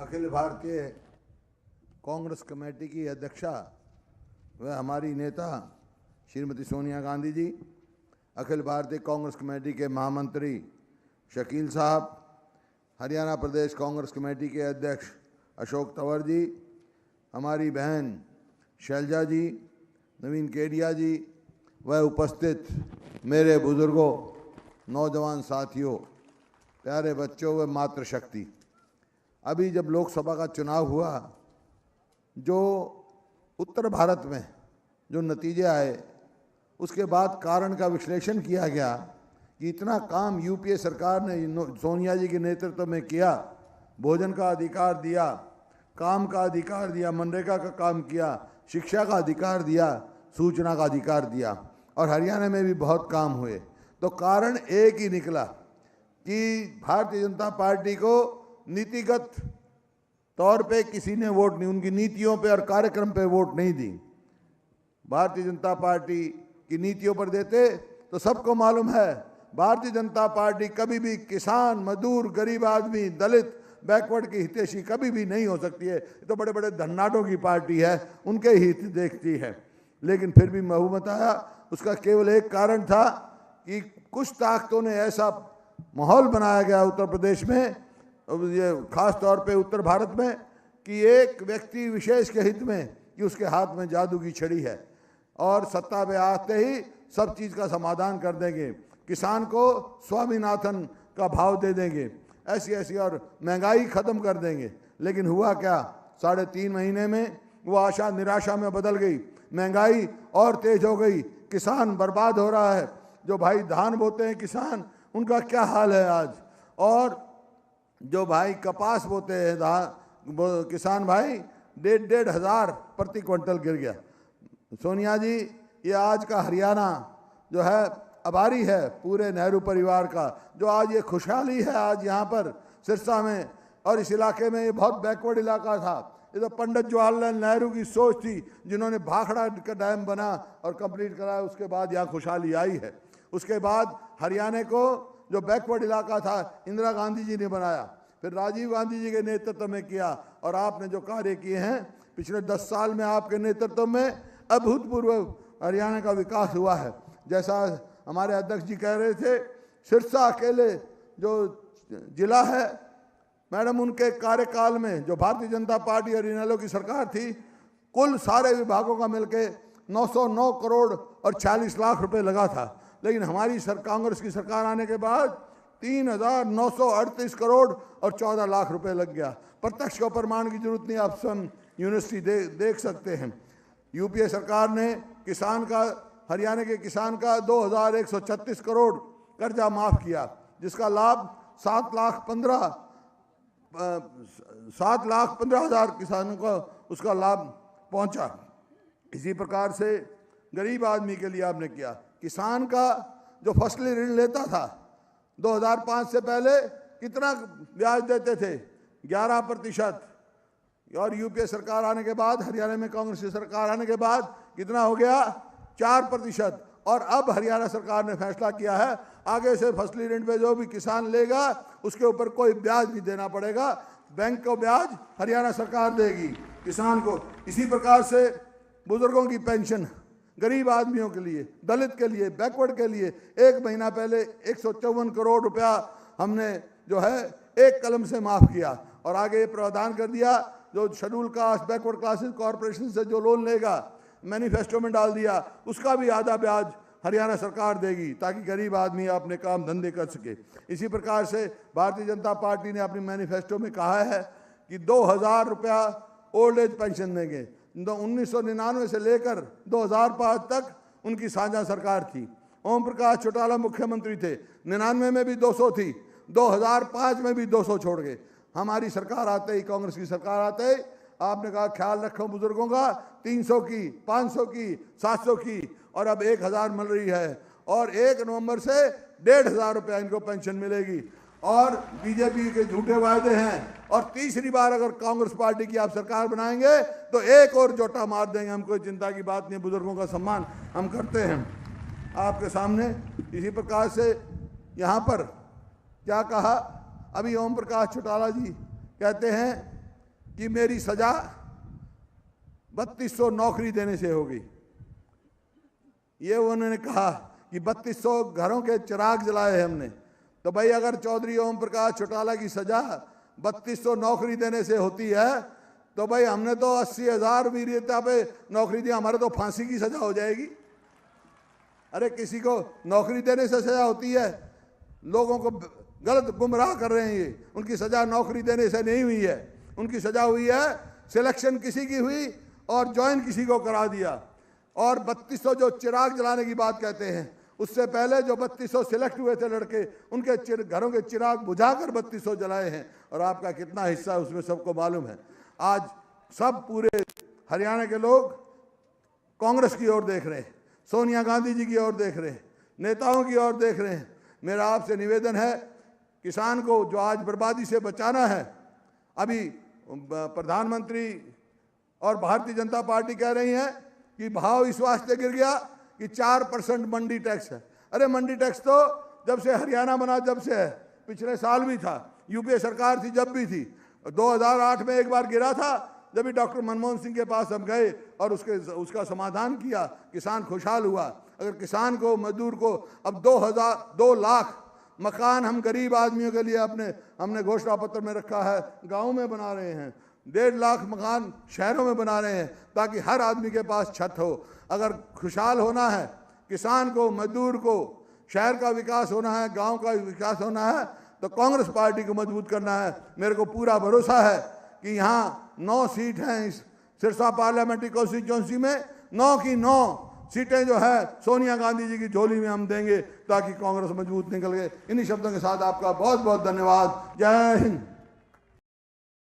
Akhil Bharatiya Congress committee की अध्यक्षा व हमारी नेता श्रीमती सोनिया गांधी जी, अखिल भारतीय कांग्रेस कमेटी के महामंत्री शकील साहब, हरियाणा प्रदेश कांग्रेस कमेटी के अध्यक्ष अशोक तंवर जी, हमारी बहन शैलजा जी, नवीन केडिया जी व उपस्थित मेरे बुजुर्गों, नौजवान साथियों, प्यारे बच्चों व मातृशक्ति। अभी जब लोकसभा का चुनाव हुआ, जो उत्तर भारत में जो नतीजे आए, उसके बाद कारण का विश्लेषण किया गया कि इतना काम यूपीए सरकार ने सोनिया जी के नेतृत्व में किया। भोजन का अधिकार दिया, काम का अधिकार दिया, मनरेगा का काम किया, शिक्षा का अधिकार दिया, सूचना का अधिकार दिया, और हरियाणा में भी बहुत काम हुए। तो कारण एक ही निकला कि भारतीय जनता पार्टी को नीतिगत तौर पे किसी ने वोट नहीं, उनकी नीतियों पे और कार्यक्रम पे वोट नहीं दी। भारतीय जनता पार्टी की नीतियों पर देते तो सबको मालूम है, भारतीय जनता पार्टी कभी भी किसान, मजदूर, गरीब आदमी, दलित, बैकवर्ड की हितैषी कभी भी नहीं हो सकती है। तो बड़े बड़े धन्नाटों की पार्टी है, उनके हित देखती है। लेकिन फिर भी बहुमत आया। उसका केवल एक कारण था कि कुछ ताकतों ने ऐसा माहौल बनाया गया उत्तर प्रदेश में, ये खास तौर पे उत्तर भारत में, कि एक व्यक्ति विशेष के हित में कि उसके हाथ में जादू की छड़ी है और सत्ता पे आते ही सब चीज़ का समाधान कर देंगे, किसान को स्वामीनाथन का भाव दे देंगे, ऐसी ऐसी, और महंगाई खत्म कर देंगे। लेकिन हुआ क्या, 3.5 महीने में वो आशा निराशा में बदल गई, महंगाई और तेज हो गई, किसान बर्बाद हो रहा है। जो भाई धान बोते हैं किसान, उनका क्या हाल है आज, और जो भाई कपास बोते हैं किसान भाई, 1,500 हजार प्रति क्विंटल गिर गया। सोनिया जी, ये आज का हरियाणा जो है आभारी है पूरे नेहरू परिवार का, जो आज ये खुशहाली है आज यहाँ पर सिरसा में और इस इलाके में। ये बहुत बैकवर्ड इलाका था। ये तो पंडित जवाहरलाल नेहरू की सोच थी, जिन्होंने भाखड़ा का डैम बना और कंप्लीट कराया, उसके बाद यहाँ खुशहाली आई है। उसके बाद हरियाणा को जो बैकवर्ड इलाका था, इंदिरा गांधी जी ने बनाया, फिर राजीव गांधी जी के नेतृत्व में किया, और आपने जो कार्य किए हैं पिछले 10 साल में, आपके नेतृत्व में अभूतपूर्व हरियाणा का विकास हुआ है। जैसा हमारे अध्यक्ष जी कह रहे थे, सिरसा अकेले जो जिला है मैडम, उनके कार्यकाल में जो भारतीय जनता पार्टी और इनेलो की सरकार थी, कुल सारे विभागों का मिलके 909 करोड़ और 40 लाख रुपए लगा था। लेकिन हमारी कांग्रेस की सरकार आने के बाद 3,938 करोड़ और 14 लाख रुपए लग गया। प्रत्यक्ष का प्रमाण की जरूरत नहीं, आप स्वयं यूनिवर्सिटी देख सकते हैं। यूपीए सरकार ने किसान का, हरियाणा के किसान का 2,136 करोड़ कर्जा माफ किया, जिसका लाभ 7,15,000 किसानों को उसका लाभ पहुंचा। इसी प्रकार से गरीब आदमी के लिए आपने किया। किसान का जो फसली ऋण लेता था 2005 से पहले कितना ब्याज देते थे, 11%, और यूपीए सरकार आने के बाद, हरियाणा में कांग्रेस की सरकार आने के बाद कितना हो गया, 4%। और अब हरियाणा सरकार ने फैसला किया है, आगे से फसली ऋण पे जो भी किसान लेगा उसके ऊपर कोई ब्याज नहीं देना पड़ेगा, बैंक को ब्याज हरियाणा सरकार देगी किसान को। इसी प्रकार से बुजुर्गों की पेंशन, गरीब आदमियों के लिए, दलित के लिए, बैकवर्ड के लिए 1 महीना पहले 154 करोड़ रुपया हमने जो है एक कलम से माफ किया, और आगे ये प्रावधान कर दिया, जो schedule caste, backward classes corporation से जो लोन लेगा, मैनिफेस्टो में डाल दिया, उसका भी आधा ब्याज हरियाणा सरकार देगी, ताकि गरीब आदमी अपने काम धंधे कर सके। इसी प्रकार से भारतीय जनता पार्टी ने अपनी मैनिफेस्टो में कहा है कि 2,000 रुपया ओल्ड एज पेंशन देंगे। 1999 से लेकर 2005 तक उनकी साझा सरकार थी। ओम प्रकाश चौटाला मुख्यमंत्री थे, 99 में भी 200 थी, 2005 में भी 200 छोड़ गए। हमारी सरकार आते ही, कांग्रेस की सरकार आते ही आपने कहा ख्याल रखो बुजुर्गों का, 300 की, 500 की, 700 की, और अब 1,000 मिल रही है, और 1 नवंबर से 1,500 रुपया इनको पेंशन मिलेगी। और बीजेपी के झूठे वायदे हैं, और तीसरी बार अगर कांग्रेस पार्टी की आप सरकार बनाएंगे तो एक और जोटा मार देंगे। हम कोई चिंता की बात नहीं, बुजुर्गों का सम्मान हम करते हैं आपके सामने। इसी प्रकार से यहाँ पर क्या कहा, अभी ओम प्रकाश चौटाला जी कहते हैं कि मेरी सजा 3200 नौकरी देने से होगी। ये उन्होंने कहा कि 3200 घरों के चिराग जलाए हैं हमने। तो भाई अगर चौधरी ओम प्रकाश चौटाला की सजा 3200 नौकरी देने से होती है तो भाई हमने तो 80,000 वीरता पे नौकरी दी, हमारे तो फांसी की सजा हो जाएगी। अरे किसी को नौकरी देने से सजा होती है? लोगों को गलत गुमराह कर रहे हैं ये। उनकी सजा नौकरी देने से नहीं हुई है, उनकी सजा हुई है सिलेक्शन किसी की हुई और ज्वाइन किसी को करा दिया। और 3200 जो चिराग जलाने की बात कहते हैं, उससे पहले जो 3200 सिलेक्ट हुए थे लड़के, उनके घरों के चिराग बुझाकर 3200 जलाए हैं। और आपका कितना हिस्सा उसमें सबको मालूम है। आज सब पूरे हरियाणा के लोग कांग्रेस की ओर देख रहे हैं, सोनिया गांधी जी की ओर देख रहे हैं, नेताओं की ओर देख रहे हैं। मेरा आपसे निवेदन है, किसान को जो आज बर्बादी से बचाना है, अभी प्रधानमंत्री और भारतीय जनता पार्टी कह रही है कि भाव इस वास्ते गिर गया कि 4% मंडी टैक्स है। अरे मंडी टैक्स तो जब से हरियाणा बना जब से है, पिछले साल भी था, यूपीए सरकार थी जब भी थी। 2008 में एक बार गिरा था, जब भी डॉक्टर मनमोहन सिंह के पास हम गए और उसका समाधान किया, किसान खुशहाल हुआ। अगर किसान को, मजदूर को अब 2 लाख मकान हम गरीब आदमियों के लिए हमने घोषणा पत्र में रखा है, गाँव में बना रहे हैं। 1.5 लाख मकान शहरों में बना रहे हैं ताकि हर आदमी के पास छत हो। अगर खुशहाल होना है किसान को, मजदूर को, शहर का विकास होना है, गांव का विकास होना है, तो कांग्रेस पार्टी को मजबूत करना है। मेरे को पूरा भरोसा है कि यहाँ 9 सीट हैं इस सिरसा पार्लियामेंट्री कॉन्स्टिट्यूंसी में, 9 की 9 सीटें जो है सोनिया गांधी जी की झोली में हम देंगे ताकि कांग्रेस मजबूत निकल गए। इन्हीं शब्दों के साथ आपका बहुत बहुत धन्यवाद। जय हिंद।